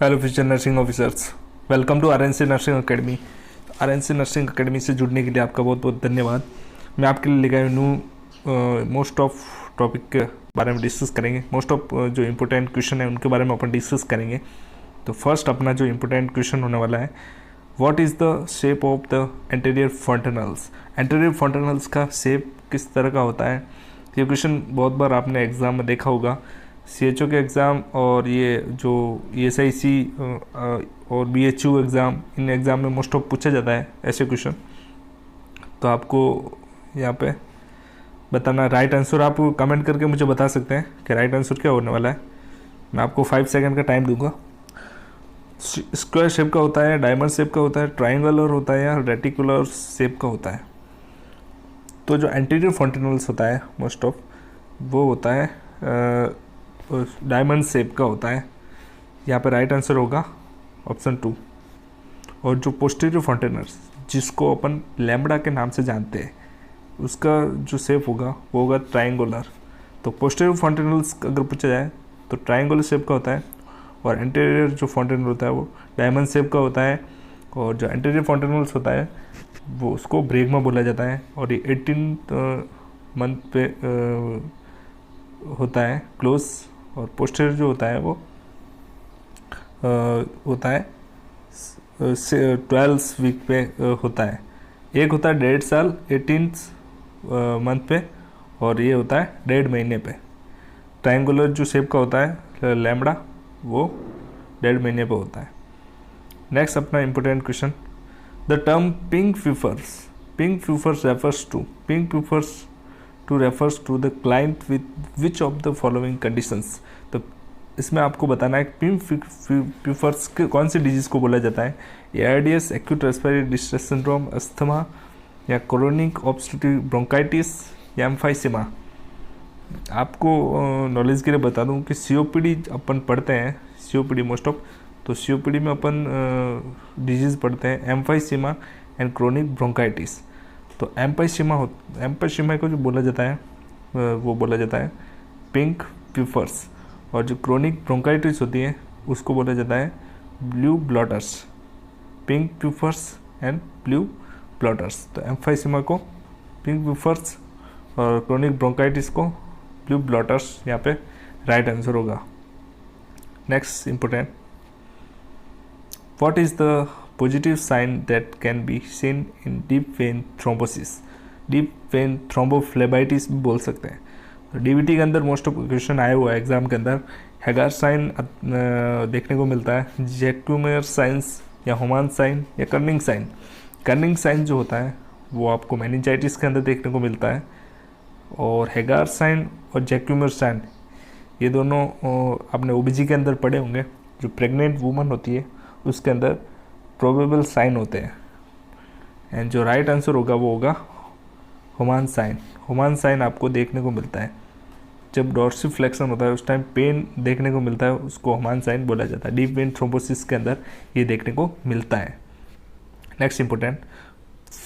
Hello future nursing officers, welcome to RNC nursing academy. RNC nursing academy से जुड़ने के लिए आपका बहुत बहुत धन्यवाद। मैं आपके लिए लेकर न्यू मोस्ट ऑफ टॉपिक के बारे में डिस्कस करेंगे। मोस्ट ऑफ जो इम्पोर्टेंट क्वेश्चन है उनके बारे में अपन डिस्कस करेंगे। तो फर्स्ट अपना जो इम्पोर्टेंट क्वेश्चन होने वाला है, what is the shape of the anterior fontanelles. Anterior fontanelles का शेप किस तरह का होता है। ये क्वेश्चन बहुत बार आपने एग्ज़ाम में देखा होगा, CHO के एग्ज़ाम और ये जो ESIC और BHU एग्ज़ाम, इन एग्ज़ाम में मोस्ट ऑफ पूछा जाता है ऐसे क्वेश्चन। तो आपको यहाँ पे बताना राइट आंसर। आप कमेंट करके मुझे बता सकते हैं कि राइट आंसर क्या होने वाला है। मैं आपको 5 सेकंड का टाइम दूंगा। स्क्वायर शेप का होता है, डायमंड शेप का होता है, ट्राइंगुलर होता है या रेटिकुलर शेप का होता है। तो जो एंटीरियर फॉन्टेनल्स होता है मोस्ट ऑफ वो होता है डायमंड शेप का होता है। यहाँ पे राइट आंसर होगा ऑप्शन 2। और जो पोस्टीरियर फॉन्टेनल्स जिसको अपन लैम्बडा के नाम से जानते हैं, उसका जो शेप होगा वो होगा ट्राइंगुलर। तो पोस्टीरियर फॉन्टेनल्स अगर पूछा जाए तो ट्राइंगुलर शेप का होता है, और एंटीरियर जो फॉन्टेनल होता है वो डायमंड शेप का होता है। और जो एंटीरियर फॉन्टेनल्स होता है वो उसको ब्रेगमा बोला जाता है, और ये 18 मंथ पे होता है क्लोज। और पोस्टीरियर जो होता है वो होता है 12 वीक पे होता है। एक होता है 1.5 साल 18 मंथ पे, और ये होता है 1.5 महीने पे। ट्रायंगुलर जो शेप का होता है लैम्बडा वो 1.5 महीने पे होता है। नेक्स्ट अपना important question, the term pink puffers refers to the client with which of the following conditions। तो इसमें आपको बताना है पिंक प्यूफर्स कौन सी डिजीज को बोला जाता है। ARDS, acute respiratory distress syndrome, asthma, या क्रोनिक ऑब्स्ट्रक्टिव ब्रोंकाइटिस, या एम्फाइसेमा। आपको नॉलेज के लिए बता दूं कि COPD अपन पढ़ते हैं, COPD मोस्ट ऑफ, तो COPD में अपन डिजीज़ पढ़ते हैं एम्फाइसेमा एंड क्रोनिक ब्रोंकाइटिस। तो एम्फाइसेमा को जो बोला जाता है वो बोला जाता है पिंक प्यूफर्स, और जो क्रोनिक ब्रोंकाइटिस होती है उसको बोला जाता है blue bloaters. Pink puffers and blue bloaters. तो एम्फाइसेमा को पिंक प्यूफर्स और क्रोनिक ब्रोंकाइटिस को ब्लू ब्लॉटर्स यहाँ पे राइट आंसर होगा। Next important, what is the positive sign that can be seen in deep vein thrombosis. Deep vein thrombophlebitis भी बोल सकते हैं। तो DVT के अंदर मोस्ट ऑफ क्वेश्चन आया हुआ है एग्जाम के अंदर। हैगार साइन देखने को मिलता है, जैक्यूमेर साइंस या होमान साइन या कर्निंग साइन। कर्निंग साइन जो होता है वो आपको मेनिंजाइटिस के अंदर देखने को मिलता है, और हैगार साइन और जैक्यूमेर साइन ये दोनों आपने OBG के अंदर पढ़े होंगे। जो प्रेग्नेंट वूमन होती है उसके अंदर प्रोबेबल साइन होते हैं। एंड जो राइट आंसर होगा वो होगा होमान साइन। होमान साइन आपको देखने को मिलता है जब डॉर्सिफ्लेक्शन होता है, उस टाइम पेन देखने को मिलता है, उसको होमान साइन बोला जाता है। डीप वेन थ्रोम्बोसिस के अंदर ये देखने को मिलता है। Next important,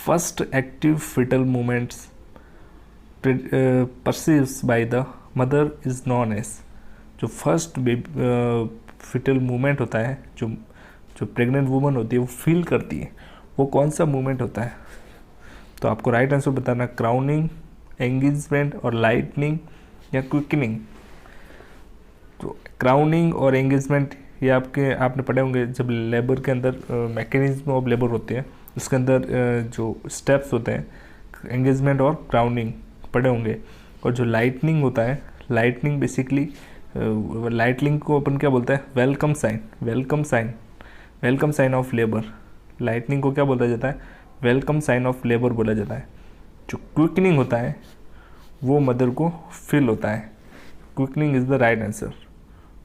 first active fetal movements perceives by the mother is known as. जो फर्स्ट फिटल मूवमेंट होता है जो प्रेग्नेंट वूमन होती है वो फील करती है, वो कौन सा मूवमेंट होता है। तो आपको राइट आंसर बताना क्राउनिंग, एंगेजमेंट और लाइटनिंग या क्विकनिंग। तो क्राउनिंग और एंगेजमेंट ये आपने पढ़े होंगे जब लेबर के अंदर मैकेनिज्म ऑफ लेबर होते हैं, उसके अंदर जो स्टेप्स होते हैं, एंगेजमेंट और क्राउनिंग पढ़े होंगे। और जो लाइटनिंग होता है, लाइटनिंग बेसिकली लाइटनिंग को अपन क्या बोलते हैं, welcome sign of labour. Lightening को क्या बोला जाता है, वेलकम साइन ऑफ लेबर बोला जाता है। जो क्विकनिंग होता है वो मदर को फील होता है। Quickening is the right answer.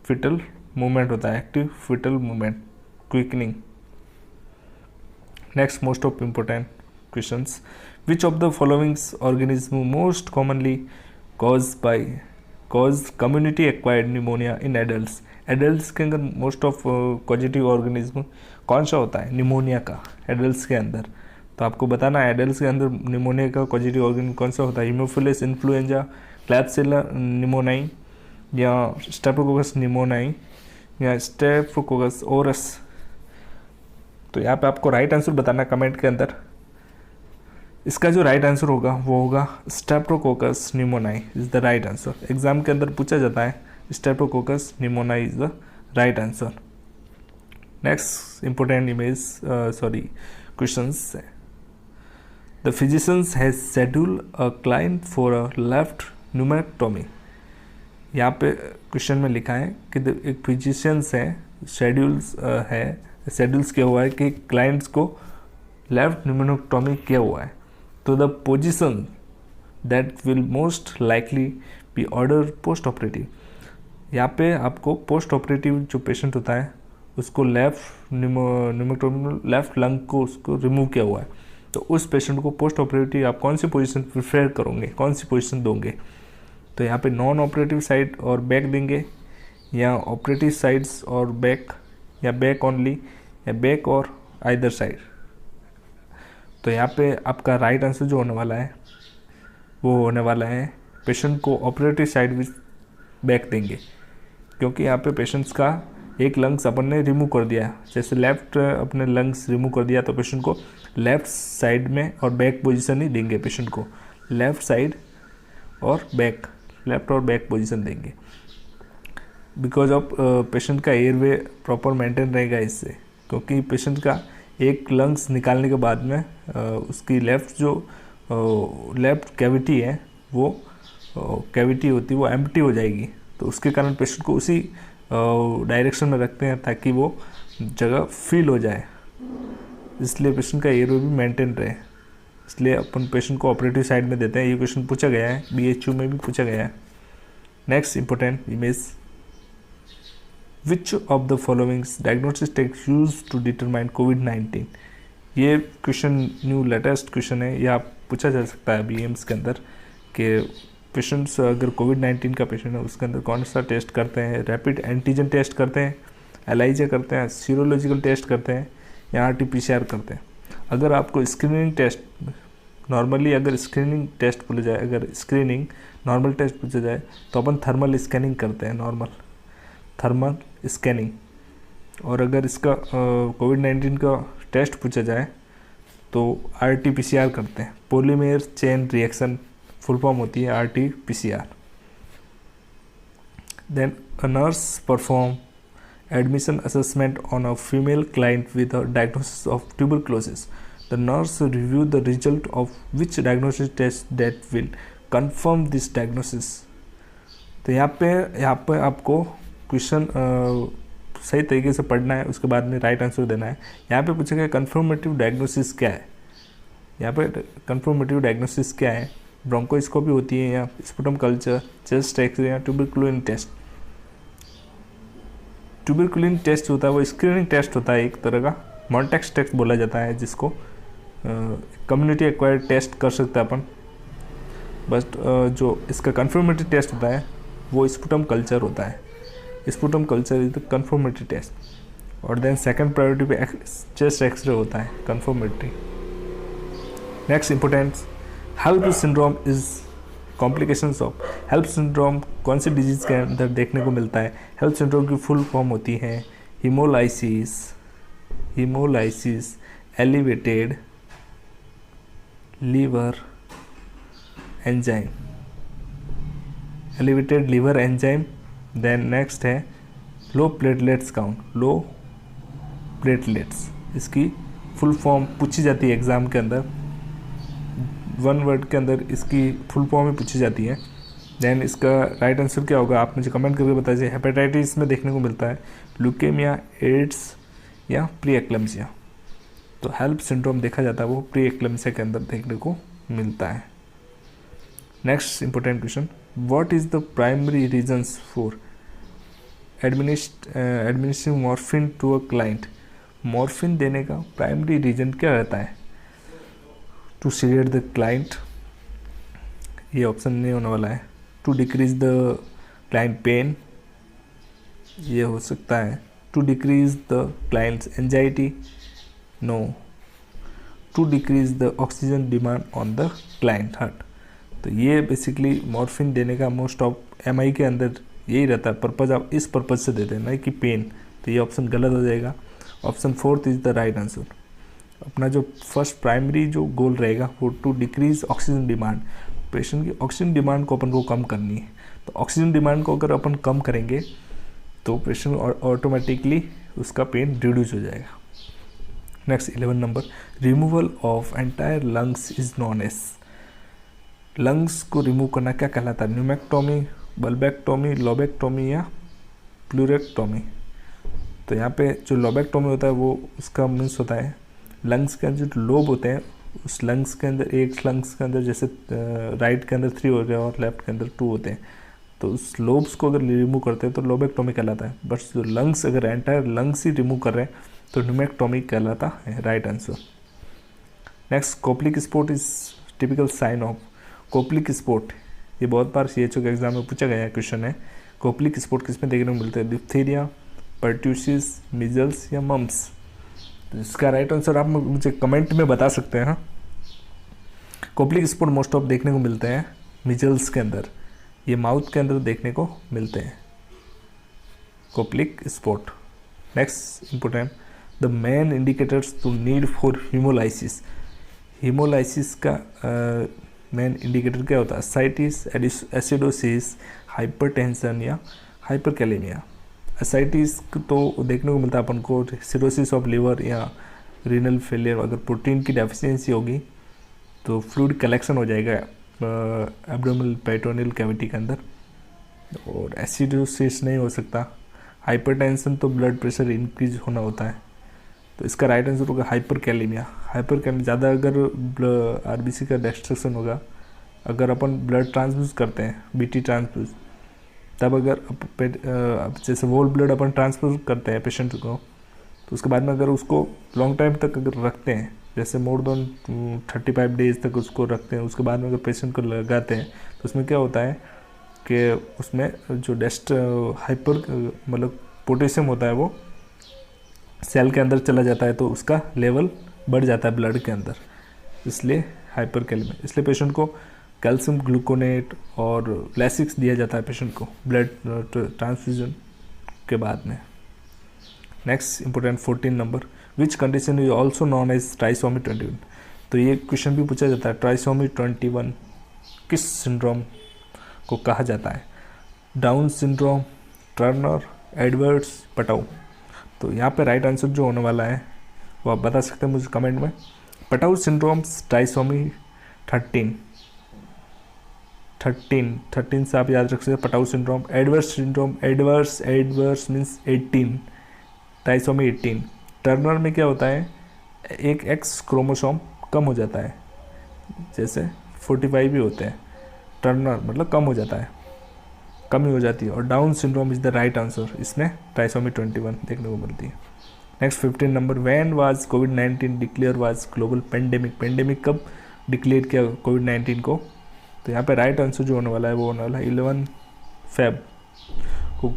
Fetal movement होता है, active fetal movement, quickening. Next most of important questions, which of the followings organism most commonly cause community acquired pneumonia in adults. Adults के अंदर most of causative organism कौन सा होता है pneumonia का adults के अंदर। तो आपको बताना है एडल्ट्स के अंदर निमोनिया का कॉजेटिव ऑर्गेनिज्म कौन सा होता है। हीमोफिलस इन्फ्लुएंजा, क्लैप्सिला निमोनाई, या स्टेप्टोकोकस निमोनाई, या स्टेप्टोकोकस ओरस। तो यहाँ पे आपको राइट आंसर बताना कमेंट के अंदर। इसका जो राइट आंसर होगा वो होगा streptococcus pneumoniae is the right answer. Exam के अंदर पूछा जाता है, streptococcus pneumoniae is the right answer. Next important questions. The physicians has schedule a client for a left pneumonectomy. यहाँ पे क्वेश्चन में लिखा है कि एक फिजिशियंस है, शेड्यूल्स किया हुआ है कि क्लाइंट्स को लेफ्ट न्यूमेक्टोमी किया हुआ है। तो the position that will most likely B order post operative. यहाँ पे आपको पोस्ट ऑपरेटिव जो पेशेंट होता है उसको लेफ्ट न्यूमेक्टोमी, लेफ्ट लंग को उसको रिमूव किया हुआ है, तो उस पेशेंट को पोस्ट ऑपरेटिव आप कौन सी पोजीशन प्रिफर करोगे, कौन सी पोजीशन दोगे? तो यहाँ पे नॉन ऑपरेटिव साइड और बैक देंगे, या ऑपरेटिव साइड्स और बैक, या बैक ओनली, या बैक और आइदर साइड। तो यहाँ पे आपका राइट आंसर जो होने वाला है वो होने वाला है patient co operative side with back देंगे, क्योंकि यहाँ पे पेशेंट्स का एक लंग्स अपन ने रिमूव कर दिया। जैसे लेफ्ट अपने लंग्स रिमूव कर दिया तो पेशेंट को लेफ्ट साइड में और बैक पोजीशन ही देंगे, पेशेंट को लेफ्ट साइड और बैक, लेफ्ट और बैक पोजीशन देंगे, बिकॉज ऑफ पेशेंट का एयरवे प्रॉपर मेंटेन रहेगा इससे। क्योंकि पेशेंट का एक लंग्स निकालने के बाद में उसकी लेफ्ट जो लेफ्ट कैविटी है वो कैविटी होती है वो एम्प्टी हो जाएगी, तो उसके कारण पेशेंट को उसी डायरेक्शन में रखते हैं ताकि वो जगह फील हो जाए, इसलिए पेशेंट का एयरवे भी मेंटेन रहे, इसलिए अपन पेशेंट को ऑपरेटिव साइड में देते हैं। ये क्वेश्चन पूछा गया है, BHU में भी पूछा गया है। Next important image, which of the following diagnostic techniques used to determine कोविड-19। ये क्वेश्चन न्यू लेटेस्ट क्वेश्चन है, यह पूछा जा सकता है अभी एम्स के अंदर कि पेशेंट्स अगर कोविड-19 का पेशेंट है उसके अंदर कौन सा टेस्ट करते हैं, रैपिड एंटीजन टेस्ट करते हैं, एलाइजा करते हैं, सीरोलॉजिकल टेस्ट करते हैं, या RT-PCR करते हैं। अगर आपको स्क्रीनिंग टेस्ट नॉर्मली, अगर स्क्रीनिंग टेस्ट पूछा जाए, अगर स्क्रीनिंग नॉर्मल टेस्ट पूछा जाए तो अपन थर्मल स्कैनिंग करते हैं, नॉर्मल थर्मल स्कैनिंग। और अगर इसका कोविड-19 का टेस्ट पूछा जाए तो RT-PCR करते हैं, polymer chain reaction full form होती है RT-PCR। Then a nurse perform admission assessment on a female client with a diagnosis of tuberculosis. The nurse review the result of which diagnosis test that will confirm this diagnosis. तो यहाँ पे आपको question सही तरीके से पढ़ना है, उसके बाद में राइट आंसर देना है। यहाँ पे पूछा गया कन्फर्मेटिव डायग्नोसिस क्या है। यहाँ पे कन्फर्मेटिव डायग्नोसिस क्या है, ब्रोंकोस्कोपी होती है, या स्पुटम कल्चर, चेस्ट एक्सरे, या ट्यूबरकुलिन टेस्ट। ट्यूबरकुलिन टेस्ट होता है वो स्क्रीनिंग टेस्ट होता है, एक तरह का मॉन्टेक्स टेस्ट बोला जाता है, जिसको कम्युनिटी एक्वायर्ड टेस्ट कर सकते हैं अपन। बट जो इसका कन्फर्मेटरी टेस्ट होता है वो स्पुटम कल्चर होता है। Sputum culture is the confirmatory test. और देन सेकंड प्रायोरिटी पे चेस्ट एक्सरे होता है confirmatory. Next important, HELLP syndrome is complications of. HELLP syndrome कौन सी डिजीज़ के अंदर देखने को मिलता है? हेल्प सिंड्रोम की फुल फॉर्म होती है haemolysis elevated liver enzyme. Then next है low platelets count, low platelets. इसकी फुल फॉर्म पूछी जाती है एग्ज़ाम के अंदर, वन वर्ड के अंदर इसकी फुल फॉर्म में पूछी जाती है। देन इसका राइट आंसर क्या होगा आप मुझे कमेंट करके बताइए। हेपेटाइटिस में देखने को मिलता है, ल्यूकेमिया, एड्स, या प्री एक्लेम्सिया। तो हेल्प सिंड्रोम देखा जाता है वो प्री एक्लेम्सिया के अंदर देखने को मिलता है। Next important question, what is the primary reasons for administering morphine to a client. Morphine देने का प्राइमरी रीजन क्या रहता है? टू सीडेट द क्लाइंट, ये ऑप्शन नहीं होने वाला है। To decrease the client pain, ये हो सकता है। To decrease the client's anxiety, no. To decrease the oxygen demand on the client heart. तो ये बेसिकली मॉर्फिन देने का मोस्ट ऑफ MI के अंदर यही रहता है पर्पज़, आप इस पर्पज़ से देते हैं ना कि पेन, तो ये ऑप्शन गलत हो जाएगा। Option 4 is the right answer. अपना जो फर्स्ट प्राइमरी जो गोल रहेगा वो to decrease oxygen demand, patient की ऑक्सीजन डिमांड को अपन को कम करनी है। तो ऑक्सीजन डिमांड को अगर अपन कम करेंगे तो पेशेंट ऑटोमेटिकली उसका पेन रिड्यूस हो जाएगा। Next 11 number, removal of entire lungs is known as. Lungs को रिमूव करना क्या कहलाता है? न्यूमेक्टोमी, बल्बेक्टोमी, लोबेक्टोमी या प्लूरेक्टोमी। तो यहाँ पे जो लोबेक्टोमी होता है वो उसका मीन्स होता है लंग्स के अंदर जो लोब होते हैं, उस लंग्स के अंदर एक लंग्स के अंदर जैसे राइट के अंदर 3 हो गए और लेफ्ट के अंदर 2 होते हैं, तो उस लोब्स को अगर रिमूव करते हैं तो लोबेक्टोमी कहलाता है। बट जो लंग्स अगर एंटायर लंग्स ही रिमूव कर रहे हैं तो न्यूमेक्टोमी कहलाता है, right answer. Next, Koplik spot is typical sign of. Koplik spot ये बहुत बार CHO के एग्जाम में पूछा गया क्वेश्चन है। कोप्लिक स्पॉट किस में देखने को मिलते हैं? डिप्थीरिया, पर्ट्यूसिस, मिजल्स या मम्स। तो इसका राइट आंसर आप मुझे कमेंट में बता सकते हैं। हाँ, कोप्लिक स्पॉट मोस्ट ऑफ देखने को मिलते हैं मिजल्स के अंदर, ये माउथ के अंदर देखने को मिलते हैं Koplik spot. Next important, the main indicators to need for haemolysis. Haemolysis का मेन इंडिकेटर क्या होता है? एसाइटिस, एसिडोसिस, हाइपरटेंशन या हाइपरकैलेमिया। एसाइटिस तो देखने को मिलता है अपन को सिरोसिस ऑफ लिवर या रीनल फेलियर। अगर प्रोटीन की डेफिशिएंसी होगी तो फ्लूइड कलेक्शन हो जाएगा एब्डोमिनल पेरिटोनियल कैविटी के अंदर, और एसिडोसिस नहीं हो सकता। हाइपरटेंशन तो ब्लड प्रेशर इंक्रीज होना होता है, तो इसका राइट आंसर होगा हाइपरकैलेमिया। हाइपरकैलेमिया ज़्यादा अगर RBC का डिस्ट्रक्शन होगा, अगर अपन ब्लड ट्रांसफ्यूज करते हैं BT ट्रांसफ्यूज, तब अगर जैसे वोल ब्लड अपन ट्रांसफ्यूज करते हैं पेशेंट को, तो उसके बाद में अगर उसको लॉन्ग टाइम तक अगर रखते हैं, जैसे मोर देन 35 डेज तक उसको रखते हैं, उसके बाद में अगर पेशेंट को लगाते हैं, तो उसमें क्या होता है कि उसमें जो हाइपर मतलब पोटेशियम होता है वो सेल के अंदर चला जाता है, तो उसका लेवल बढ़ जाता है ब्लड के अंदर, इसलिए हाइपरकैलेमिया। इसलिए पेशेंट को कैल्शियम ग्लूकोनेट और लेसिक्स दिया जाता है पेशेंट को ब्लड ट्रांसफ्यूजन के बाद में। Next important 14 number, which condition is also known as trisomy 21। तो ये क्वेश्चन भी पूछा जाता है, ट्राइसोमी 21 किस सिंड्रोम को कहा जाता है? Down syndrome, Turner, Edwards, Patau. तो यहाँ पे राइट आंसर जो होने वाला है वो आप बता सकते हैं मुझे कमेंट में। पटाउ सिंड्रोम, ट्राइसोमी 13 से आप याद रख सकते हैं Patau syndrome. Adverse syndrome, adverse means 18, trisomy 18। Turner में क्या होता है, एक X क्रोमोसोम कम हो जाता है, जैसे 45 भी होते हैं, टर्नर मतलब कम हो जाता है, कमी हो जाती है। और down syndrome is the right answer, इसमें ट्राइसोमी 21 देखने को मिलती है। Next 15 number, when was covid declare was global pandemic. Pandemic कब डिक्लेयर किया कोविड-19 को? तो यहाँ पे राइट आंसर जो होने वाला है वो होने वाला है 11 फेब को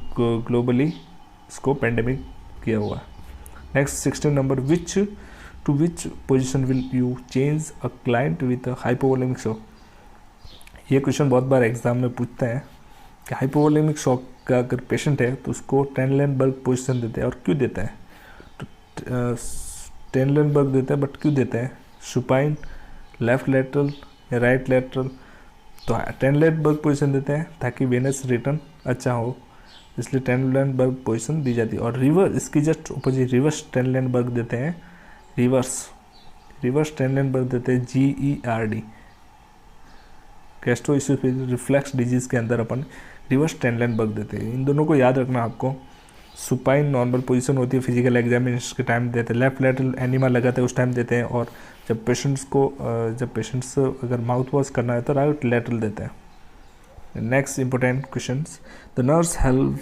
ग्लोबली इसको पेंडेमिक किया हुआ है। Next 16 number, to which position will you change a client with hypovolaemic shock. ये क्वेश्चन बहुत बार एग्जाम में पूछते हैं कि हाइपोवोलेमिक शॉक का अगर पेशेंट है तो उसको ट्रेनलेनबर्ग पोजीशन देते हैं, और क्यों देते हैं? तो ट्रेनलेनबर्ग देते हैं, बट क्यों देते हैं? सुपाइन, लेफ्ट लेटरल या राइट लेटरल। तो ट्रेनलेनबर्ग पोजीशन देते हैं ताकि वेनस रिटर्न अच्छा हो, इसलिए ट्रेनलेनबर्ग पोजीशन दी जाती है। और रिवर्स, इसकी जस्ट अपोजिट रिवर्स ट्रेनलेनबर्ग देते हैं, रिवर्स ट्रेनलेनबर्ग देते हैं GERD, गैस्ट्रोइसोफेजियल रिफ्लक्स डिजीज़ के अंदर अपन रिवर्स ट्रेनलेनबर्ग देते हैं। इन दोनों को याद रखना आपको। सुपाइन नॉर्मल पोजीशन होती है, फिजिकल एग्जामिनेशन के टाइम देते हैं, लेफ्ट लेटरल एनिमा लगाते हैं उस टाइम देते हैं, और जब पेशेंट्स अगर माउथ वॉश करना है तो राइट लेटरल देते हैं। Next important questions, the nurse help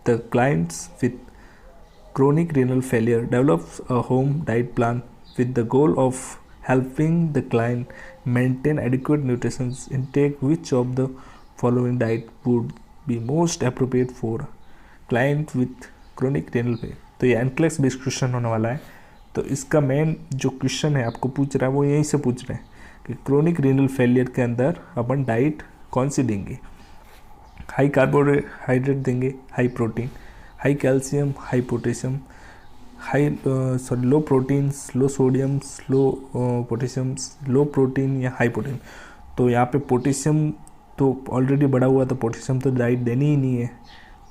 the clients with chronic renal failure develops a home diet plan with the goal of helping the client maintain adequate nutrition intake. Which of the following diet would be most appropriate for client with chronic renal failure? तो ये NCLEX based question होने वाला है। तो इसका main जो question है आपको पूछ रहा है वो यहीं से पूछ रहे हैं कि क्रोनिक रीनल फेलियर के अंदर अपन डाइट कौन सी देंगे। हाई कार्बोहाइड्रेट देंगे, high protein, high calcium, high potassium, low protein, low sodium, low potassium, low protein या हाई प्रोटीन। तो यहाँ पे पोटेशियम तो ऑलरेडी बढ़ा हुआ, तो पोटेशियम तो राइट देनी ही नहीं है,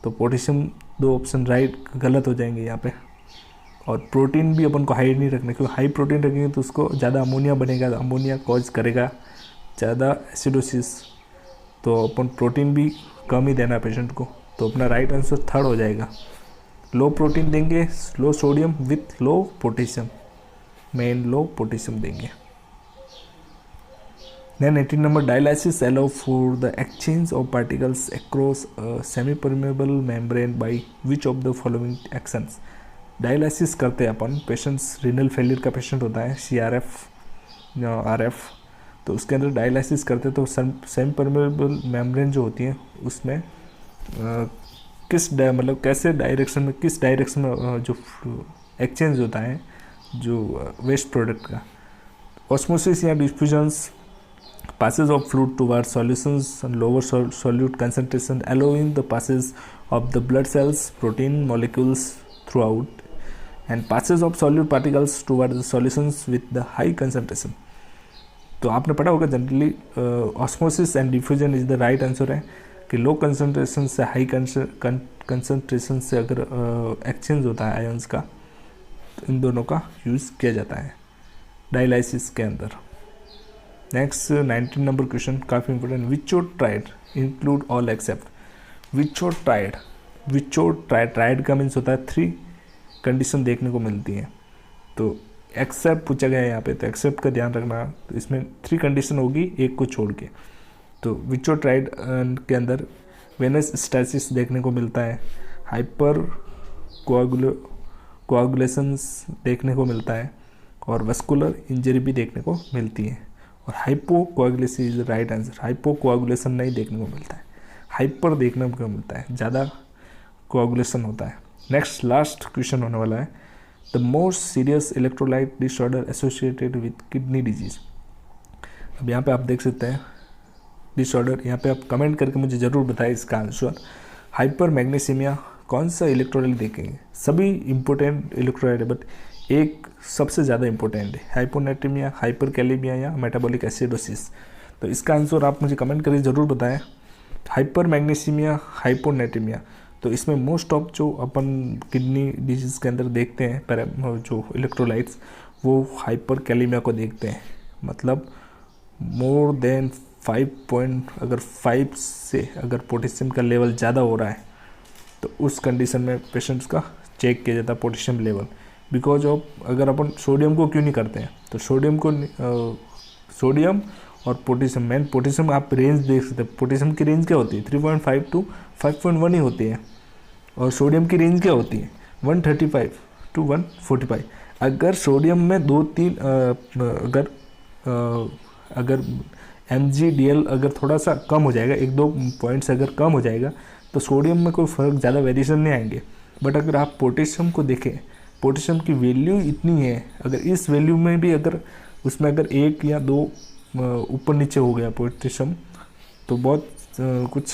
तो पोटेशियम 2 ऑप्शन राइट गलत हो जाएंगे यहाँ पे। और प्रोटीन भी अपन को हाई नहीं रखना, क्योंकि हाई प्रोटीन रखेंगे तो उसको ज़्यादा अमोनिया बनेगा, अमोनिया कॉज करेगा ज़्यादा एसिडोसिस, तो अपन प्रोटीन भी कम ही देना पेशेंट को। तो अपना राइट आंसर थर्ड हो जाएगा। लो प्रोटीन देंगे, low sodium with low potassium, main low potassium देंगे। Then 18 number, dialysis allow for the exchange of particles across a semi-permeable membrane by which of the following actions? Dialysis करते हैं अपन, patients renal failure का patient होता है, CRF या RF, तो उसके अंदर डायलिसिस करते हैं। तो सेमी परमेबल मेम्ब्रेन जो होती है उसमें किस मतलब कैसे डायरेक्शन में, किस डायरेक्शन में जो एक्सचेंज होता है जो वेस्ट प्रोडक्ट का, ऑस्मोसिस या डिफ्यूजन्स, passes of fluid towards solutions and lower solute concentration, allowing the passage of the blood cells, protein molecules throughout, and passes of solute particles towards the solutions with the high concentration. तो आपने पढ़ा होगा generally osmosis and diffusion is the right answer है, कि low concentration से high concentration से अगर exchange होता है आयंस का, तो इन दोनों का यूज़ किया जाता है डायलिसिस के अंदर। नेक्स्ट 19 नंबर क्वेश्चन काफ़ी important, Virchow triad include all except. Virchow triad triad का मीन्स होता है 3 कंडीशन देखने को मिलती है, तो एक्सेप्ट पूछा गया है यहाँ पे, तो एक्सेप्ट का ध्यान रखना, तो इसमें 3 कंडीशन होगी एक को छोड़ के। तो विचोट्राइड के अंदर वेनस स्टैसिस देखने को मिलता है, हाइपर कोआगुलेशंस देखने को मिलता है, और वस्कुलर इंजरी भी देखने को मिलती है। और हाइपोकोआगुलेशन इज राइट आंसर, हाइपोकोआगुलेशन नहीं देखने को मिलता है, हाइपर देखने को मिलता है, ज़्यादा कोआगुलेशन होता है। नेक्स्ट लास्ट क्वेश्चन होने वाला है, the most serious electrolyte disorder associated with kidney disease. अब यहाँ पे आप देख सकते हैं डिसऑर्डर, यहाँ पे आप कमेंट करके मुझे ज़रूर बताएं इसका आंसर। हाइपर मैग्नीसीमिया, कौन सा इलेक्ट्रोलाइट देखेंगे, सभी इंपॉर्टेंट इलेक्ट्रोलाइट है, बट एक सबसे ज़्यादा इंपॉर्टेंट है, हाइपोनेट्रीमिया, हाइपरकैलेमिया या मेटाबॉलिक एसिडोसिस। तो इसका आंसर आप मुझे कमेंट करके ज़रूर बताएं। हाइपर मैग्नीसीमिया, हाइपोनेट्रीमिया, तो इसमें मोस्ट ऑफ जो अपन किडनी डिजीज़ के अंदर देखते हैं जो इलेक्ट्रोलाइट्स, वो हाइपरकैलेमिया को देखते हैं, मतलब मोर देन 5 से अगर पोटेशियम का लेवल ज़्यादा हो रहा है, तो उस कंडीशन में पेशेंट्स का चेक किया जाता है पोटेशियम लेवल। बिकॉज ऑफ, अगर अपन सोडियम को क्यों नहीं करते हैं, तो सोडियम और पोटेशियम, मेन पोटेशियम आप रेंज देख सकते हैं, पोटेशियम की रेंज क्या होती है 3.5 to 5.1 ही होती है, और सोडियम की रेंज क्या होती है 135 to 145। अगर सोडियम में 2-3 अगर mgdl अगर थोड़ा सा कम हो जाएगा, 1-2 पॉइंट्स अगर कम हो जाएगा, तो सोडियम में कोई फ़र्क ज़्यादा वेरिएशन नहीं आएंगे। बट अगर आप पोटेशियम को देखें, पोटेशियम की वैल्यू इतनी है, अगर इस वैल्यू में भी अगर उसमें अगर 1 या 2 ऊपर नीचे हो गया पोटेशियम, तो बहुत कुछ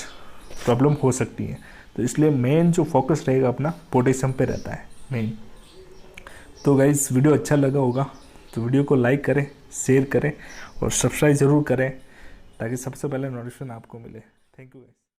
प्रॉब्लम हो सकती है। तो इसलिए मेन जो फोकस रहेगा अपना पोटेशियम पे रहता है मेन। तो गाइस वीडियो अच्छा लगा होगा तो वीडियो को लाइक करें, शेयर करें और सब्सक्राइब ज़रूर करें, ताकि सबसे पहले नोटिफिकेशन आपको मिले। Thank you guys.